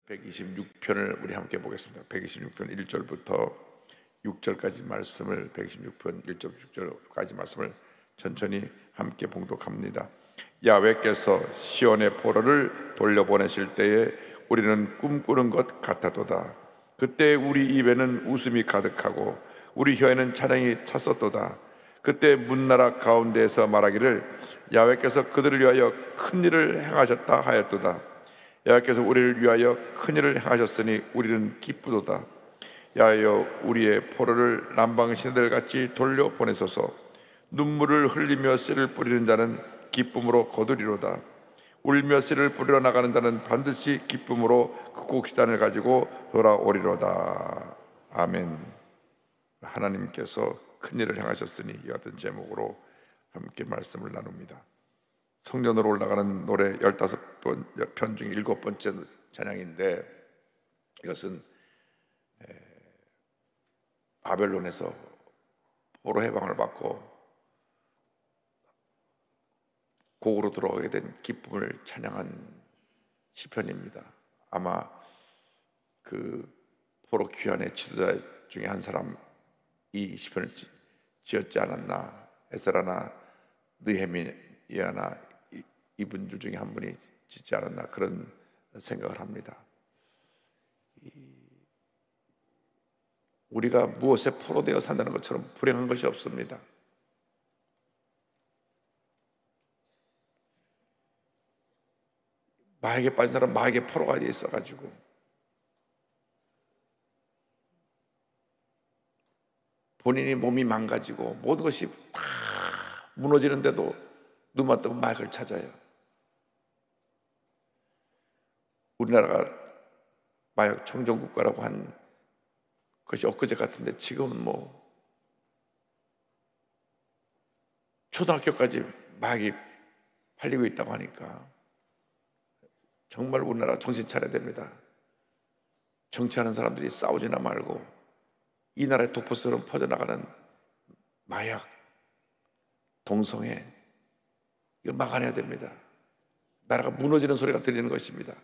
126편을 우리 함께 보겠습니다. 126편 1절부터 6절까지 말씀을 126편 1절 6절까지 말씀을 천천히 함께 봉독합니다. 야훼께서 시온의 포로를 돌려보내실 때에 우리는 꿈꾸는 것 같았도다. 그때 우리 입에는 웃음이 가득하고 우리 혀에는 찬양이 찼었도다. 그때 문나라 가운데에서 말하기를 야훼께서 그들을 위하여 큰 일을 행하셨다 하였도다. 여호와께서 우리를 위하여 큰 일을 행하셨으니 우리는 기쁘도다. 야하여 우리의 포로를 남방 시내들같이 돌려보내소서. 눈물을 흘리며 씨를 뿌리는 자는 기쁨으로 거두리로다. 울며 씨를 뿌리러 나가는 자는 반드시 기쁨으로 그 곡식단을 가지고 돌아오리로다. 아멘. 하나님께서 큰 일을 행하셨으니 이 같은 제목으로 함께 말씀을 나눕니다. 성전으로 올라가는 노래 15편 중 7번째 찬양인데, 이것은 바벨론에서 포로 해방을 받고 고국으로 들어가게 된 기쁨을 찬양한 시편입니다. 아마 그 포로 귀환의 지도자 중에 한 사람이 이 시편을 지었지 않았나. 에스라나 느헤미야나 이분들 중에 한 분이 짓지 않았나, 그런 생각을 합니다. 우리가 무엇에 포로되어 산다는 것처럼 불행한 것이 없습니다. 마약에 빠진 사람 마약에 포로가 되어 있어가지고 본인이 몸이 망가지고 모든 것이 다 무너지는데도 눈만 뜨면 마약을 찾아요. 우리나라가 마약 청정국가라고 한 것이 엊그제 같은데 지금은 초등학교까지 마약이 팔리고 있다고 하니까 정말 우리나라 정신 차려야 됩니다. 정치하는 사람들이 싸우지나 말고 이 나라의 독보처럼 퍼져나가는 마약, 동성애, 이거 막아내야 됩니다. 나라가 무너지는 소리가 들리는 것입니다.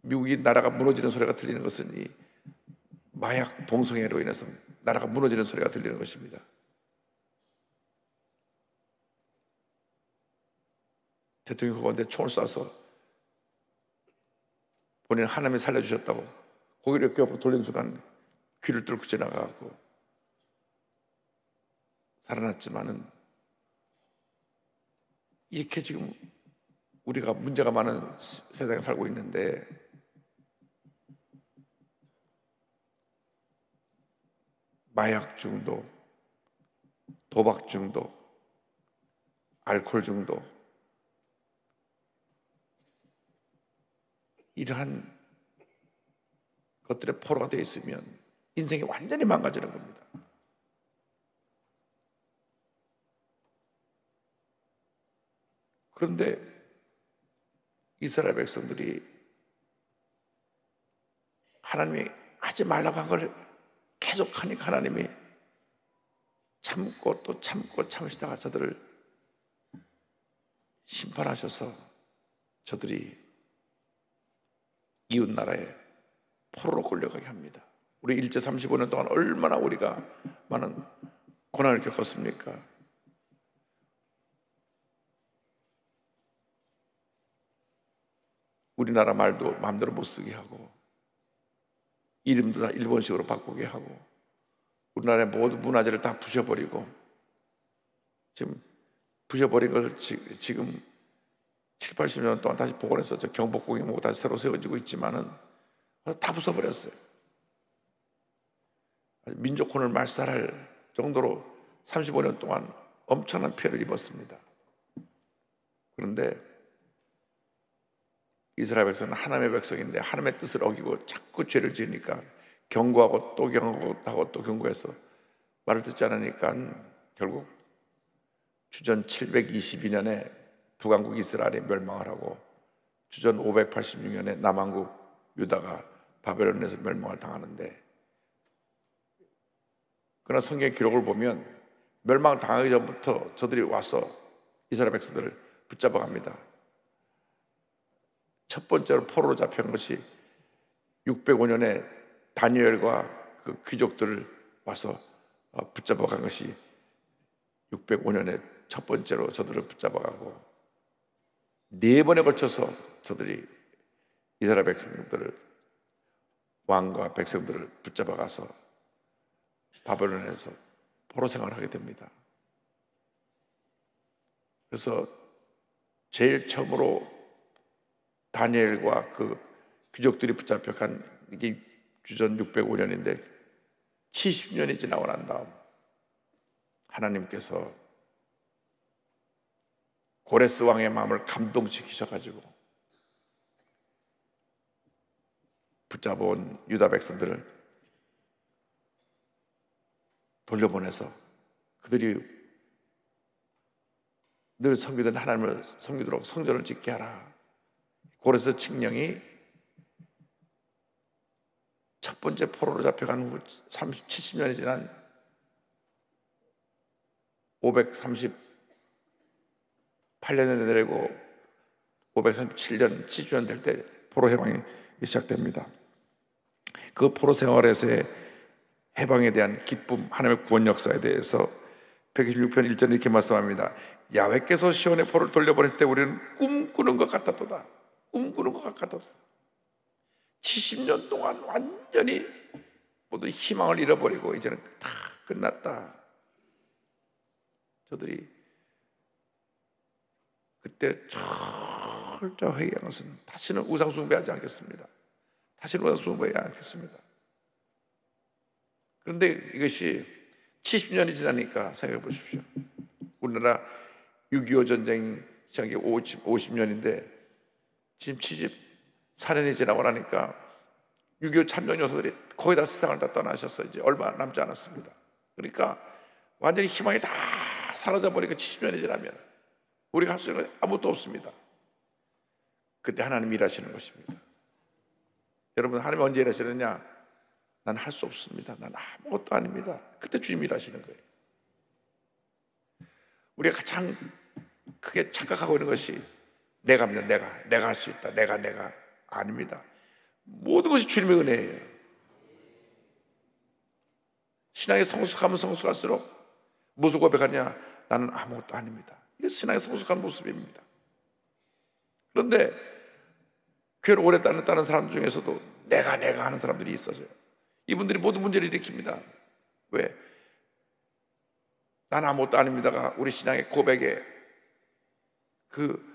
미국이 나라가 무너지는 소리가 들리는 것은 이 마약, 동성애로 인해서 나라가 무너지는 소리가 들리는 것입니다. 대통령이 그건데 총을 쏴서 본인 하나님이 살려주셨다고 고개를 이렇게 옆으로 돌리는 순간 귀를 뚫고 지나가고 살아났지만은, 이렇게 지금 우리가 문제가 많은 세상에 살고 있는데 마약 중독, 도박 중독, 알코올 중독, 이러한 것들에 포로가 되어 있으면 인생이 완전히 망가지는 겁니다. 그런데 이스라엘 백성들이 하나님이 하지 말라고 한 걸 계속 하니까 하나님이 참고 또 참고 참으시다가 저들을 심판하셔서 저들이 이웃 나라에 포로로 끌려가게 합니다. 우리 일제 35년 동안 얼마나 우리가 많은 고난을 겪었습니까? 우리나라 말도 마음대로 못 쓰게 하고 이름도 다 일본식으로 바꾸게 하고 우리나라의 모든 문화재를 다 부셔버리고, 지금 부셔버린 것을 지금 7, 80년 동안 다시 복원해서 저 경복궁이 뭐 다시 새로 세워지고 있지만은 다 부숴버렸어요. 민족혼을 말살할 정도로 35년 동안 엄청난 피해를 입었습니다. 그런데 이스라엘 백성은 하나님의 백성인데 하나님의 뜻을 어기고 자꾸 죄를 지으니까 경고하고 또 경고하고 또 경고해서 말을 듣지 않으니까 결국 주전 722년에 북왕국 이스라엘이 멸망을 하고 주전 586년에 남왕국 유다가 바벨론에서 멸망을 당하는데, 그러나 성경의 기록을 보면 멸망을 당하기 전부터 저들이 와서 이스라엘 백성들을 붙잡아 갑니다. 첫 번째로 포로로 잡혀간 것이 605년에 다니엘과 그 귀족들을 와서 붙잡아 간 것이 605년에 첫 번째로 저들을 붙잡아 가고, 네 번에 걸쳐서 저들이 이스라엘 백성들을, 왕과 백성들을 붙잡아 가서 바벨론에서 포로 생활을 하게 됩니다. 그래서 제일 처음으로 다니엘과 그 귀족들이 붙잡혀 간 이게 주전 605년인데 70년이 지나고 난 다음 하나님께서 고레스 왕의 마음을 감동시키셔가지고 붙잡아온 유다 백성들을 돌려보내서 그들이 늘 섬기던 하나님을 섬기도록 성전을 짓게 하라. 고레스 칙령이 첫 번째 포로로 잡혀간 후 70년이 지난 538년에 내리고 537년 70년 될 때 포로 해방이 시작됩니다. 그 포로 생활에서의 해방에 대한 기쁨, 하나님의 구원 역사에 대해서 126편 1절 이렇게 말씀합니다. 야훼께서 시온의 포로를 돌려보낼 때 우리는 꿈꾸는 것 같았도다. 꿈꾸는 것 같았도다. 70년 동안 완전히 모두 희망을 잃어버리고 이제는 다 끝났다. 저들이 그때 철저히 회개한 것은 다시는 우상 숭배하지 않겠습니다. 다시는 우상 숭배하지 않겠습니다. 그런데 이것이 70년이 지나니까 생각해 보십시오. 우리나라 6.25 전쟁 시작이 50년인데 지금 74년이 지나고 나니까 6.25 참전 요소들이 거의 다 세상을 다 떠나셔서 이제 얼마 남지 않았습니다. 그러니까 완전히 희망이 다 사라져버리고 70년이 지나면 우리가 할 수 있는 건 아무것도 없습니다. 그때 하나님이 일하시는 것입니다. 여러분, 하나님이 언제 일하시느냐? 난 할 수 없습니다. 난 아무것도 아닙니다. 그때 주님이 일하시는 거예요. 우리가 가장 크게 착각하고 있는 것이 내가 할 수 있다. 내가 아닙니다. 모든 것이 주님의 은혜예요. 신앙이 성숙하면 성숙할수록 무슨 고백하냐? 나는 아무것도 아닙니다. 이게 신앙의 성숙한 모습입니다. 그런데 교회를 오래 다녔다는 사람들 중에서도 내가 하는 사람들이 있어서요. 이분들이 모든 문제를 일으킵니다. 왜? 난 아무것도 아닙니다가 우리 신앙의 고백에 그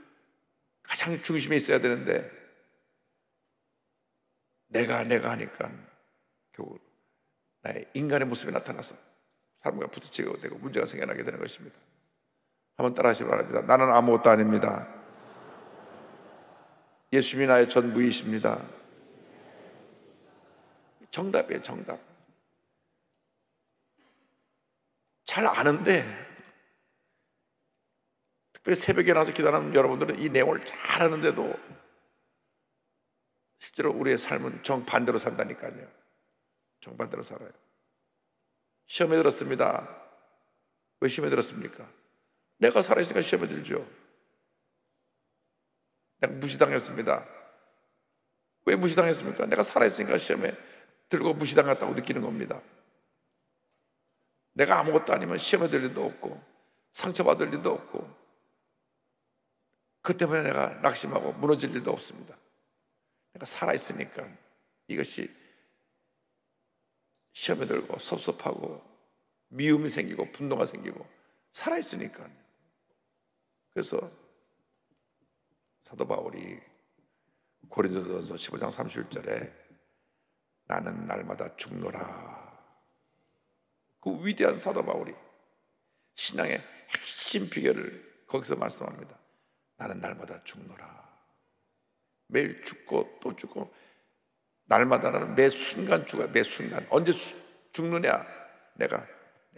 가장 중심에 있어야 되는데 내가 하니까 결국 나의 인간의 모습이 나타나서 사람과 부딪히게 되고 문제가 생겨나게 되는 것입니다. 한번 따라하시기 바랍니다. 나는 아무것도 아닙니다. 예수님이 나의 전부이십니다. 정답이에요, 정답. 잘 아는데, 특별히 새벽에 나와서 기도하는 여러분들은 이 내용을 잘 아는데도 실제로 우리의 삶은 정반대로 산다니까요. 정반대로 살아요. 시험에 들었습니다. 왜 시험에 들었습니까? 내가 살아있으니까 시험에 들죠. 내가 무시당했습니다. 왜 무시당했습니까? 내가 살아있으니까 시험에 들고 무시당했다고 느끼는 겁니다. 내가 아무것도 아니면 시험에 들 일도 없고 상처받을 일도 없고 그 때문에 내가 낙심하고 무너질 일도 없습니다. 내가 살아있으니까 이것이 시험에 들고 섭섭하고 미움이 생기고 분노가 생기고 살아있으니까. 그래서 사도 바울이 고린도전서 15장 31절에 나는 날마다 죽노라. 그 위대한 사도 바울이 신앙의 핵심 비결을 거기서 말씀합니다. 나는 날마다 죽노라. 매일 죽고 또 죽고 날마다는 매 순간 죽어요. 매 순간. 언제 죽느냐? 내가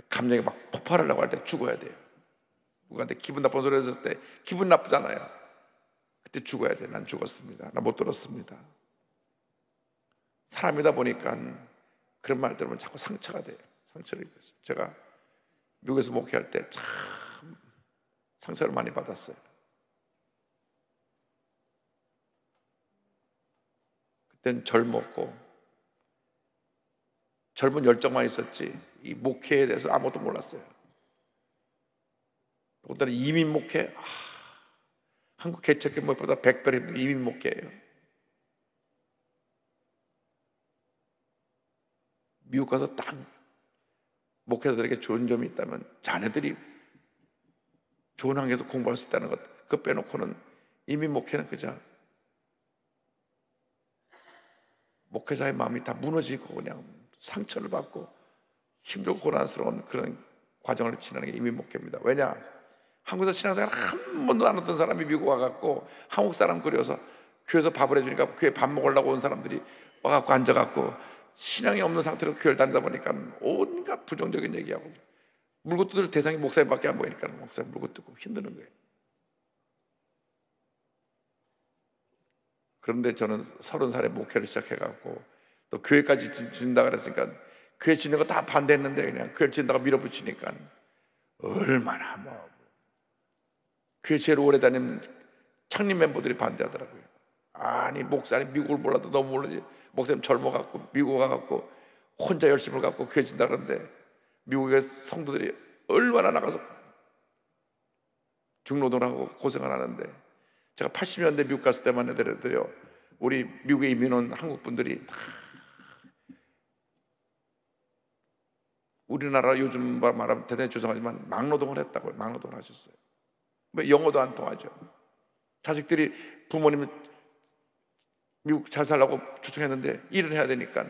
감정이 막 폭발하려고 할 때 죽어야 돼요. 누구한테 기분 나쁜 소리 했을 때 기분 나쁘잖아요. 그때 죽어야 돼. 난 죽었습니다. 난 못 들었습니다. 사람이다 보니까 그런 말 들으면 자꾸 상처가 돼요. 상처를 입어요. 제가 미국에서 목회할 때 참 상처를 많이 받았어요. 그땐 젊었고 젊은 열정만 있었지 이 목회에 대해서 아무것도 몰랐어요. 더군다나 이민 목회, 한국 개척교 무엇보다 100배 힘든 이민 목회예요. 미국 가서 딱 목회자들에게 좋은 점이 있다면 자녀들이 좋은 환경에서 공부할 수 있다는 것, 그거 빼놓고는 이민 목회는 그저 목회자의 마음이 다 무너지고 그냥 상처를 받고 힘들고 고난스러운 그런 과정을 지나는 게 이민 목회입니다. 왜냐? 한국에서 신앙생활 한 번도 안 했던 사람이 미국 와갖고 한국 사람 그려서 교회에서 밥을 해주니까 교회 밥 먹으려고 온 사람들이 와갖고 앉아갖고 신앙이 없는 상태로 교회를 다니다 보니까 온갖 부정적인 얘기하고 물고 뜯을 대상이 목사님밖에 안 보이니까 목사님 물고 뜯고 힘드는 거예요. 그런데 저는 30살에 목회를 시작해갖고 또 교회까지 짓는다 그랬으니까 교회 짓는 거 다 반대했는데 그냥 교회 짓는다고 밀어붙이니까 얼마나 교회 제일 오래 다닌 창립 멤버들이 반대하더라고요. 아니 목사님 미국을 몰라도 너무 모르지, 목사님 젊어갖고 미국 가갖고 혼자 열심을 갖고 교회 짓는다 그러는데 미국의 성도들이 얼마나 나가서 중노동을 하고 고생을 하는데, 제가 80년대 미국 갔을 때만 해드려도요 우리 미국에 이민 온 한국 분들이 다 우리나라 요즘 말하면 대단히 죄송하지만 막노동을 했다고요. 막노동을 하셨어요. 왜? 영어도 안 통하죠. 자식들이 부모님 미국 잘 살라고 초청했는데 일을 해야 되니까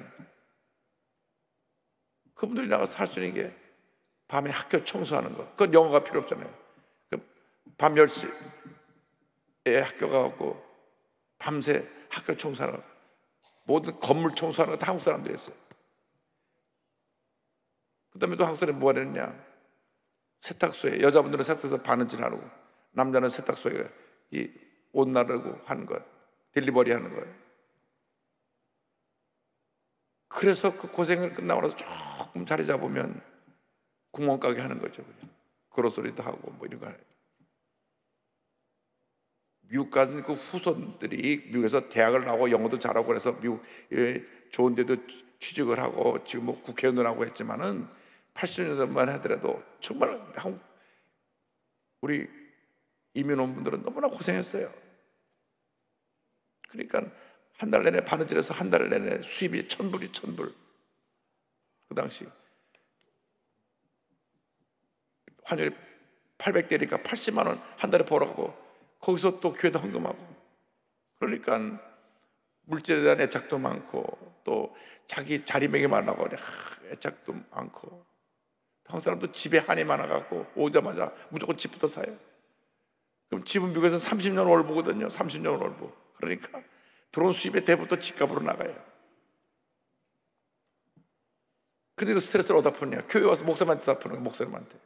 그분들이 나가서 할 수 있는 게 밤에 학교 청소하는 거, 그건 영어가 필요 없잖아요. 밤 10시에 학교 가고 밤새 학교 청소하는 거, 모든 건물 청소하는 거 다 한국 사람들이 했어요. 그 다음에 또 한국 사람이 뭐가 되느냐, 세탁소에 여자분들은 세탁소에서 바느질 하고 남자는 세탁소에 이 옷 나르고 하는 것, 딜리버리 하는 거예요. 그래서 그 고생을 끝나고 나서 조금 자리 잡으면 구멍가게 하는 거죠. 그냥 그로소리도 하고 뭐 이런 거 하는. 미국 가는 그 후손들이 미국에서 대학을 나오고 영어도 잘하고 그래서 미국에 좋은 데도 취직을 하고 지금 뭐 국회의원을 하고 했지만은 80년대만 하더라도 정말 한국 우리 이민 온 분들은 너무나 고생했어요. 그러니까 한 달 내내 바느질해서 한 달 내내 수입이 1,000불이 1,000불. 그 당시 환율이 800대니까 80만 원 한 달에 벌어가고 거기서 또 교회도 헌금하고, 그러니까 물질에 대한 애착도 많고 또 자기 자리매김하려고 애착도 많고, 한국 사람도 집에 한이 많아갖고 오자마자 무조건 집부터 사요. 그럼 집은 미국에서 30년 월부거든요. 30년 월부. 그러니까 들어온 수입의 대부분 집값으로 나가요. 근데 그 스트레스를 어디다 푸냐? 교회 와서 목사님한테 다 푸는 거예요. 목사님한테.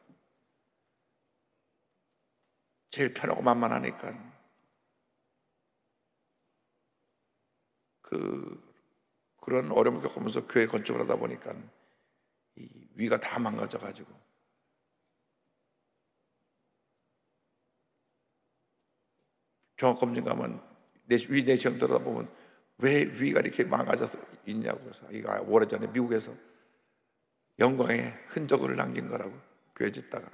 제일 편하고 만만하니까. 그런 어려움을 겪으면서 교회 건축을 하다 보니까 이 위가 다 망가져가지고 종합검진 가면 위 내시경 들어다보면 왜 위가 이렇게 망가져서 있냐고. 그래서 이거 오래전에 미국에서 영광의 흔적을 남긴 거라고, 교회 짓다가.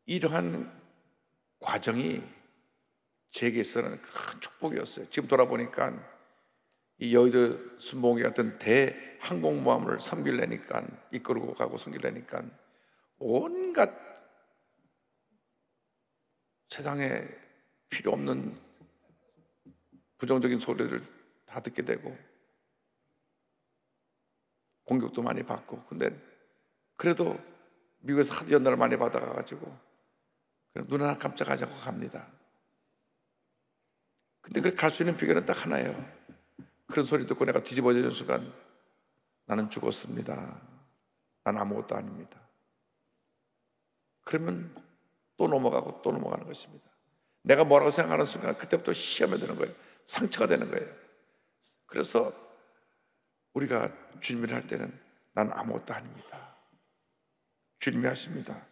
이러한 과정이 제게서는 큰 축복이었어요. 지금 돌아보니까 이 여의도 순복음교회 같은 대항공모함을 섬기려니까, 이끌고 가고 섬기려니까 온갖 세상에 필요 없는 부정적인 소리를 다 듣게 되고 공격도 많이 받고, 근데 그래도 미국에서 하도 연락을 많이 받아가지고 눈 하나 깜짝하지 않고 갑니다. 근데 그렇게 갈 수 있는 비결은 딱 하나예요. 그런 소리 듣고 내가 뒤집어지는 순간 나는 죽었습니다. 난 아무것도 아닙니다. 그러면 또 넘어가고 또 넘어가는 것입니다. 내가 뭐라고 생각하는 순간 그때부터 시험에 드는 거예요. 상처가 되는 거예요. 그래서 우리가 주님을 할 때는 난 아무것도 아닙니다. 주님이 하십니다.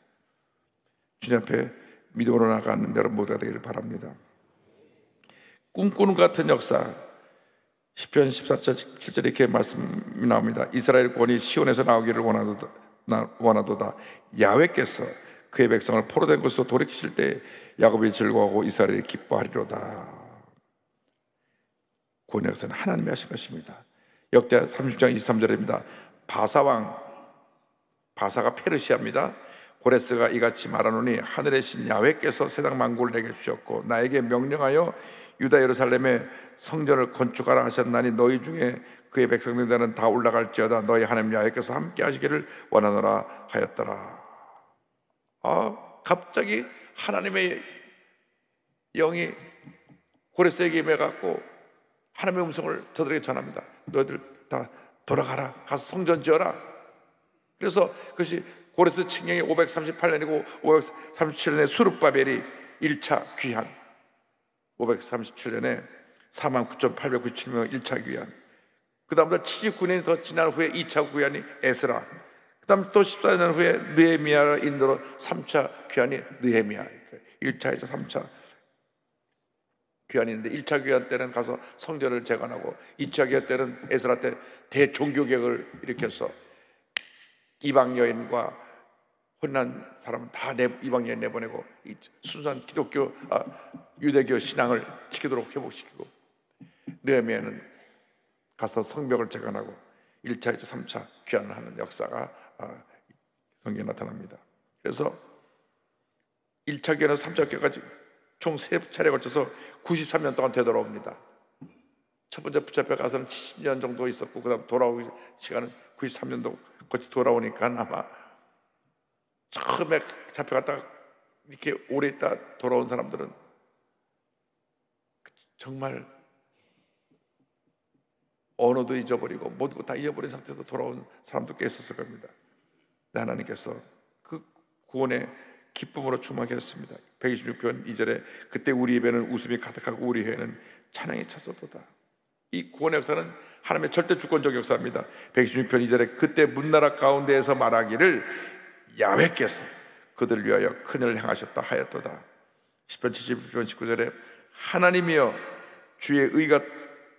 주님 앞에 믿음으로 나가는 여러분 모두가 되기를 바랍니다. 꿈꾸는 것 같은 역사, 시편 14절 7절에 이렇게 말씀이 나옵니다. 이스라엘 권이 시온에서 나오기를 원하도다. 야훼께서 그의 백성을 포로된 곳으로 돌이키실 때 야곱이 즐거워하고 이스라엘이 기뻐하리로다. 구원의 역사는 하나님이 하신 것입니다. 역대 30장 23절입니다. 바사가 페르시아입니다. 고레스가 이같이 말하노니 하늘의 신 야훼께서 세상 만국을 내게 주셨고 나에게 명령하여 유다 예루살렘에 성전을 건축하라 하셨나니 너희 중에 그의 백성들은 다 올라갈지어다. 너희 하나님 야훼께서 함께 하시기를 원하노라 하였더라. 갑자기 하나님의 영이 고레스에게 임해갖고 하나님의 음성을 저들에게 전합니다. 너희들 다 돌아가라. 가서 성전 지어라. 그래서 그것이 고레스 칙령이 538년이고 537년에 수룹바벨이 1차 귀환, 537년에 49,897명 1차 귀환, 그 다음부터 79년이 더 지난 후에 2차 귀환이 에스라, 그 다음 또 14년 후에 느헤미야를 인도로 3차 귀환이 느헤미야. 1차에서 3차 귀환인데 1차 귀환 때는 가서 성전을 재건하고 2차 귀환 때는 에스라 때 대종교개혁을 일으켜서 이방 여인과 혼난 사람은 다 이방 여인 내보내고 순수한 유대교 신앙을 지키도록 회복시키고, 느헤미야는 가서 성벽을 재건하고 1차에서 3차 귀환을 하는 역사가 성경에 나타납니다. 그래서 1차 귀환에서 3차 귀환까지 총 3차례에 걸쳐서 93년 동안 되돌아옵니다. 첫 번째 붙잡혀 가서는 70년 정도 있었고, 그 다음 돌아오기 시간은 93년도 거치 돌아오니까 아마 처음에 잡혀갔다가 이렇게 오래 있다 돌아온 사람들은 정말 언어도 잊어버리고 모든 거 다 잊어버린 상태에서 돌아온 사람도 꽤 있었을 겁니다. 근데 하나님께서 그 구원의 기쁨으로 충만하게 하셨습니다. 126편 2절에 그때 우리 입에는 웃음이 가득하고 우리 혀에는 찬양이 찼었도다. 이 구원의 역사는 하나님의 절대 주권적 역사입니다. 126편 2절에 그때 문나라 가운데에서 말하기를 야훼께서 그들을 위하여 큰일을 행하셨다 하였도다. 시편 71편 19절에 하나님이여 주의 의가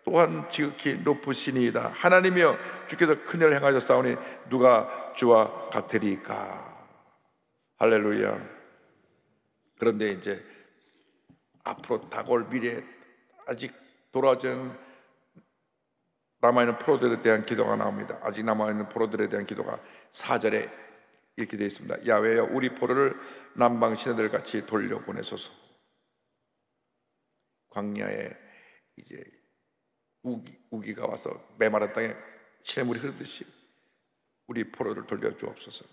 또한 지극히 높으시니이다. 하나님이여 주께서 큰일을 행하셨사오니 누가 주와 같으리까. 할렐루야. 그런데 이제 앞으로 다가올 미래에 아직 돌아오지 남아있는 포로들에 대한 기도가 나옵니다. 아직 남아있는 포로들에 대한 기도가 4절에 이렇게 되어 있습니다. 야훼여 우리 포로를 남방 시내들 같이 돌려보내소서. 광야에 이제 우기가 와서 메마른 땅에 시냇물이 흐르듯이 우리 포로를 돌려주옵소서.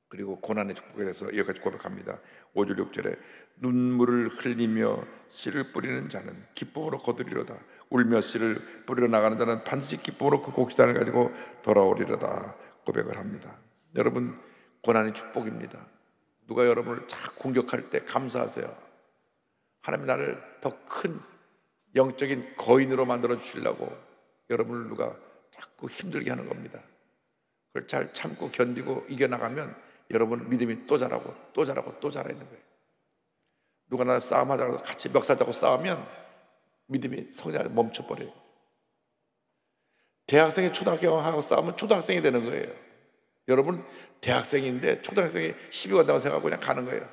그리고 고난의 축복에 대해서 이렇게 고백합니다. 5절 6절에 눈물을 흘리며 씨를 뿌리는 자는 기쁨으로 거두리로다. 울며 씨를 뿌리러 나가는 자는 반드시 기쁨으로 그 곡식단을 가지고 돌아오리로다 고백을 합니다. 여러분, 고난의 축복입니다. 누가 여러분을 자꾸 공격할 때 감사하세요. 하나님이 나를 더 큰 영적인 거인으로 만들어 주시려고 여러분을 누가 자꾸 힘들게 하는 겁니다. 그걸 잘 참고 견디고 이겨나가면 여러분 믿음이 또 자라고 또 자라고 또 자라는 거예요. 누가 나랑 싸움하자고 같이 멱살 잡고 싸우면 믿음이 성장이 멈춰버려요. 대학생이 초등학교하고 싸우면 초등학생이 되는 거예요. 여러분 대학생인데 초등학생이 시비 건다고 생각하고 그냥 가는 거예요.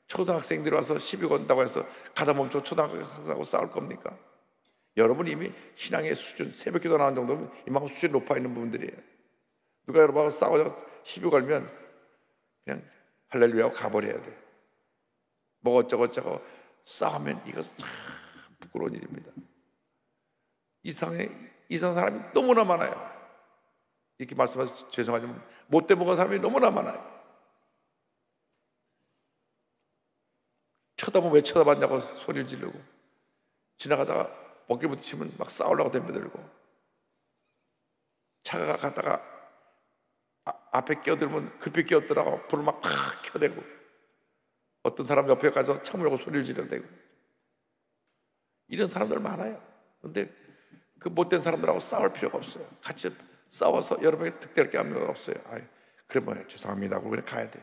초등학생들이 와서 시비 건다고 해서 가다 멈춰 초등학생하고 싸울 겁니까? 여러분 이미 신앙의 수준, 새벽기도 나온 정도면 이만큼 수준이 높아 있는 분들이에요. 누가 여러분하고 싸우자고 시비 걸면 그냥 할렐루야 하고 가버려야 돼. 뭐 어쩌고 싸우면 이거 참 부끄러운 일입니다. 이상한 사람이 너무나 많아요. 이렇게 말씀하셔서 죄송하지만 못돼 먹은 사람이 너무나 많아요. 쳐다보면 왜 쳐다봤냐고 소리를 지르고, 지나가다가 어깨 부딪히면 막 싸우려고 덤벼들고, 차가 가다가 앞에 끼어들면 급히 끼어들어가고 불을 막 켜대고, 어떤 사람 옆에 가서 창문 열고 소리를 지르대고, 이런 사람들 많아요. 근데 그 못된 사람들하고 싸울 필요가 없어요. 같이 싸워서 여러분에게 득될 게 아무것도 없어요. 그래 뭐 죄송합니다 하고 그냥 가야 돼.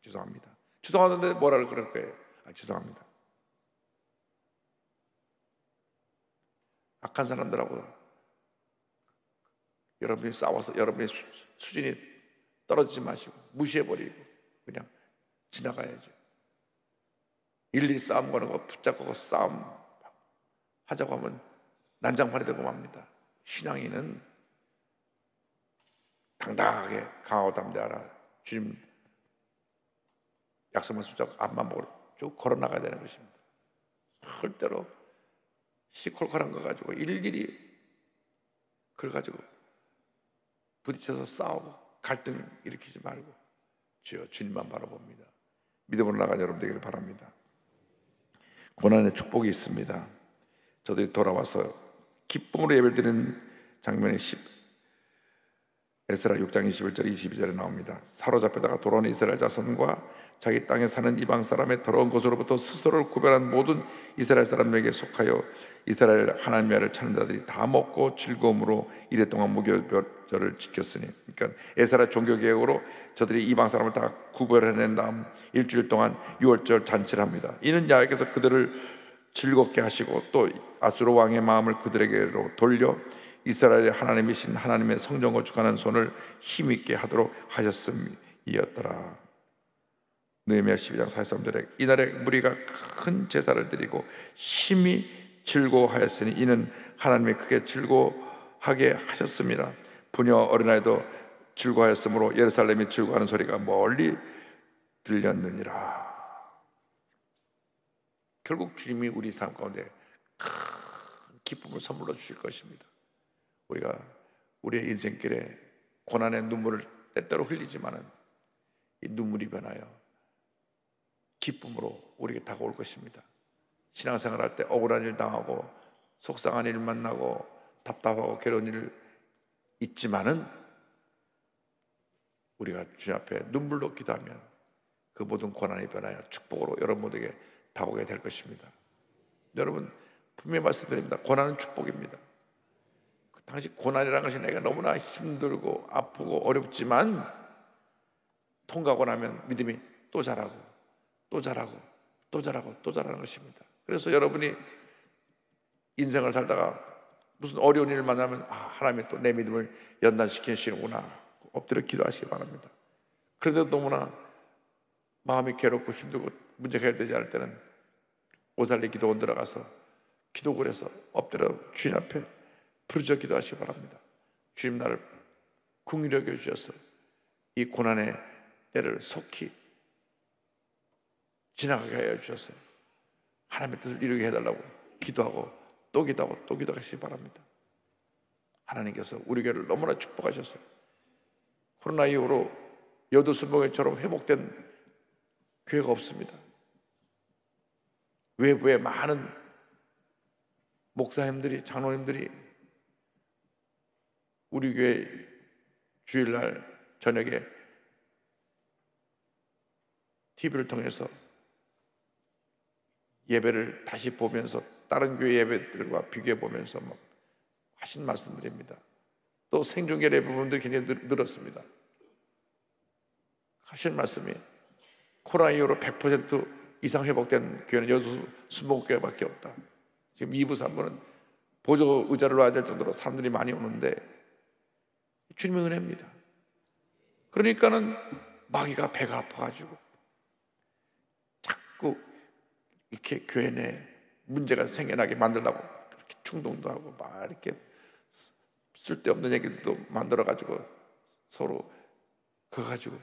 죄송합니다. 죄송하는데 뭐라 그럴 거예요? 죄송합니다. 악한 사람들하고 여러분이 싸워서 여러분의 수준이 떨어지지 마시고 무시해버리고 그냥 지나가야죠. 일일이 싸움 거는 거 붙잡고 싸움 하자고 하면 난장판이 되고 맙니다. 신앙인은 당당하게 강하고 담대하라. 주님 약속 말씀 잡고 앞만 보고 쭉 걸어 나가야 되는 것입니다. 절대로 시콜콜한 거 가지고 일일이 그걸 가지고 부딪혀서 싸우고 갈등 일으키지 말고 주여 주님만 바라봅니다. 믿음으로 나가는 여러분 되기를 바랍니다. 고난의 축복이 있습니다. 저들이 돌아와서 기쁨으로 예배드리는 장면이 에스라 6장 21절 22절에 나옵니다. 사로잡혀다가 돌아온 이스라엘 자손과 자기 땅에 사는 이방 사람의 더러운 것으로부터 스스로를 구별한 모든 이스라엘 사람에게 속하여 이스라엘 하나님의 나라를 찾는 자들이 다 먹고 즐거움으로 이래 동안 무교절을 지켰으니, 그러니까 에스라 종교개혁으로 저들이 이방 사람을 다 구별해낸 다음 일주일 동안 유월절 잔치를 합니다. 이는 야훼께서 그들을 즐겁게 하시고 또 아수르 왕의 마음을 그들에게로 돌려 이스라엘의 하나님이신 하나님의 성전 건축하는 손을 힘있게 하도록 하셨음이었더라. 느헤미야 12장 43절에 이날에 무리가 큰 제사를 드리고 심히 즐거워하였으니 이는 하나님이 크게 즐거워하게 하셨습니다. 부녀 어린아이도 즐거워하였으므로 예루살렘이 즐거워하는 소리가 멀리 들렸느니라. 결국 주님이 우리 삶 가운데 큰 기쁨을 선물로 주실 것입니다. 우리가 우리의 인생길에 고난의 눈물을 때때로 흘리지만은 이 눈물이 변하여 기쁨으로 우리에게 다가올 것입니다. 신앙생활할 때 억울한 일 당하고 속상한 일 만나고 답답하고 괴로운 일 있지만은 우리가 주님 앞에 눈물로 기도하면 그 모든 고난이 변하여 축복으로 여러분 모두에게 다가오게 될 것입니다. 여러분 분명히 말씀드립니다. 고난은 축복입니다. 당시 고난이라는 것이 내가 너무나 힘들고 아프고 어렵지만 통과하고 나면 믿음이 또 자라고 또 자라고 또 자라고 또 자라는 것입니다. 그래서 여러분이 인생을 살다가 무슨 어려운 일을 만나면 하나님이 또 내 믿음을 연단시키시는구나 엎드려 기도하시기 바랍니다. 그런데도 너무나 마음이 괴롭고 힘들고 문제가 해결되지 않을 때는 오살리 기도원 들어가서 기도를 해서 엎드려 주님 앞에 부르짖어 기도하시기 바랍니다. 주님 나를 긍휼히 여겨 주셔서 이 고난의 때를 속히 지나가게 하여 주셔서 하나님의 뜻을 이루게 해달라고 기도하고 또 기도하고 또 기도하시기 바랍니다. 하나님께서 우리 교회를 너무나 축복하셔서 코로나 이후로 여도순복회처럼 회복된 교회가 없습니다. 외부에 많은 목사님들이 장로님들이 우리 교회 주일날 저녁에 TV를 통해서 예배를 다시 보면서 다른 교회 예배들과 비교해 보면서 하신 말씀드립니다. 또 생중계의 부분들이 굉장히 늘었습니다. 하신 말씀이 코로나 이후로 100% 이상 회복된 교회는 여도순복교회밖에 없다. 지금 2부 3부는 보조 의자를 놔야 될 정도로 사람들이 많이 오는데 주님의 은혜입니다. 그러니까는 마귀가 배가 아파가지고 자꾸 이렇게 교회 내 문제가 생겨나게 만들려고 그렇게 충동도 하고 막 이렇게 쓸데없는 얘기도 만들어가지고 서로 그거 가지고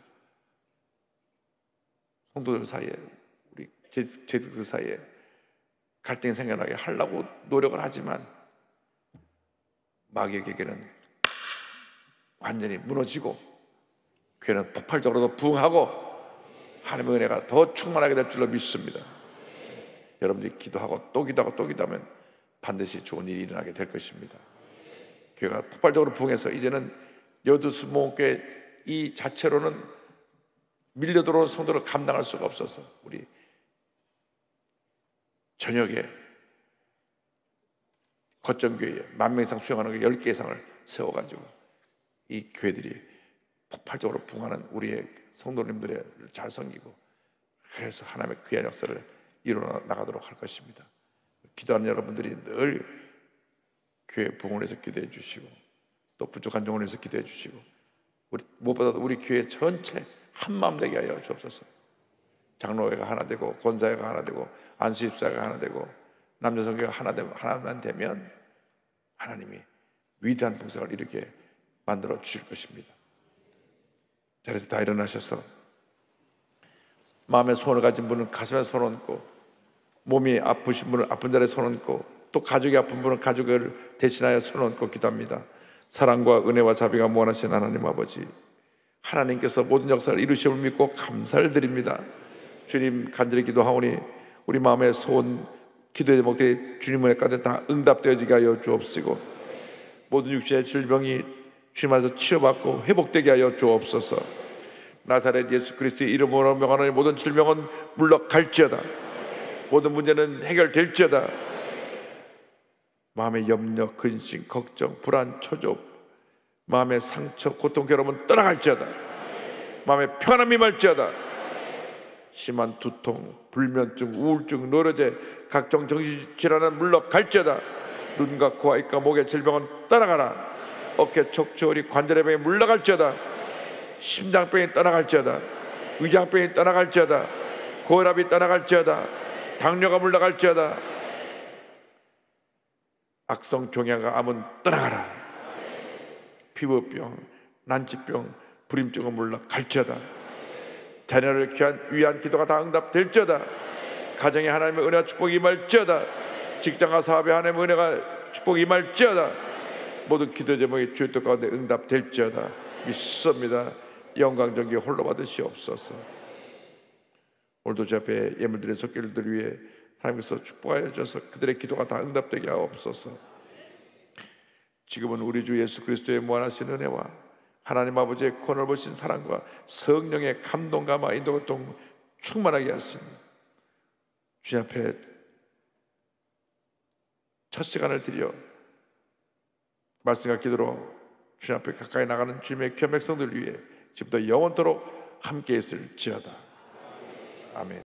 성도들 사이에 우리 제자들 사이에 갈등이 생겨나게 하려고 노력을 하지만 마귀에게는 완전히 무너지고 교회는 폭발적으로도 부흥하고 하나님의 은혜가 더 충만하게 될 줄로 믿습니다. 여러분들이 기도하고 또 기도하고 또 기도하면 반드시 좋은 일이 일어나게 될 것입니다. 교회가 폭발적으로 부흥해서 이제는 여도순복교회 이 자체로는 밀려 들어온 성도를 감당할 수가 없어서 우리 저녁에 거점교회에 10,000명 이상 수용하는 10개 이상을 세워가지고 이 교회들이 폭발적으로 부흥하는 우리의 성도님들을 잘 섬기고, 그래서 하나님의 귀한 역사를 이루어 나가도록 할 것입니다. 기도하는 여러분들이 늘 교회 부흥을 해서 기도해 주시고, 또 부족한 종을 해서 기도해 주시고, 무엇보다도 우리 교회 전체 한마음 되게 하여 주옵소서. 장로회가 하나 되고, 권사회가 하나 되고, 안수집사가 하나 되고, 남녀성교가 하나만 되면 하나님이 위대한 풍성을 이렇게 만들어 주실 것입니다. 자리에서 다 일어나셔서 마음에 소원을 가진 분은 가슴에 손 얹고, 몸이 아프신 분은 아픈 자리에 손 얹고, 또 가족이 아픈 분은 가족을 대신하여 손 얹고 기도합니다. 사랑과 은혜와 자비가 무한하신 하나님 아버지, 하나님께서 모든 역사를 이루심을 믿고 감사를 드립니다. 주님, 간절히 기도하오니 우리 마음의 소원, 기도의 제목들이 주님 은혜 가운데 다 응답되어지게 하여 주옵시고, 모든 육신의 질병이 주님 안에서 치료받고 회복되게 하여 주옵소서. 나사렛 예수 그리스도의 이름으로 명하노니 모든 질병은 물러갈지어다. 모든 문제는 해결될지어다. 마음의 염려, 근심, 걱정, 불안, 초조, 마음의 상처, 고통, 괴로움은 떠나갈지어다. 마음의 평안함이 임할지어다. 심한 두통, 불면증, 우울증, 노려제, 각종 정신질환은 물러갈지어다. 눈과 코와 입과 목의 질병은 떠나가라. 어깨 척추 관절의 병이 물러갈지어다. 심장병이 떠나갈지어다. 위장병이 떠나갈지어다. 고혈압이 떠나갈지어다. 당뇨가 물러갈지어다. 악성 종양과 암은 떠나가라. 피부병, 난치병, 불임증은 물러갈지어다. 자녀를 위한 기도가 다 응답될지어다. 가정에 하나님의 은혜와 축복이 임할지어다. 직장과 사업에 하나님의 은혜가 축복이 임할지어다. 모든 기도 제목이 주의 뜻 가운데 응답될지어다. 믿습니다. 영광 존귀 홀로 받으시옵소서. 오늘도 주 앞에 예물드린 손길들 위해 하나님께서 축복하여 주셔서 그들의 기도가 다 응답되게 하옵소서. 지금은 우리 주 예수 그리스도의 무한하신 은혜와 하나님 아버지의 권넓으신 사랑과 성령의 감동감화 인도교통 충만하게 하십니다. 주님 앞에 첫 시간을 드려 말씀과 기도로 주님 앞에 가까이 나가는 주님의 귀한 백성들 위해 지금부터 영원토록 함께 있을지어다. 아멘.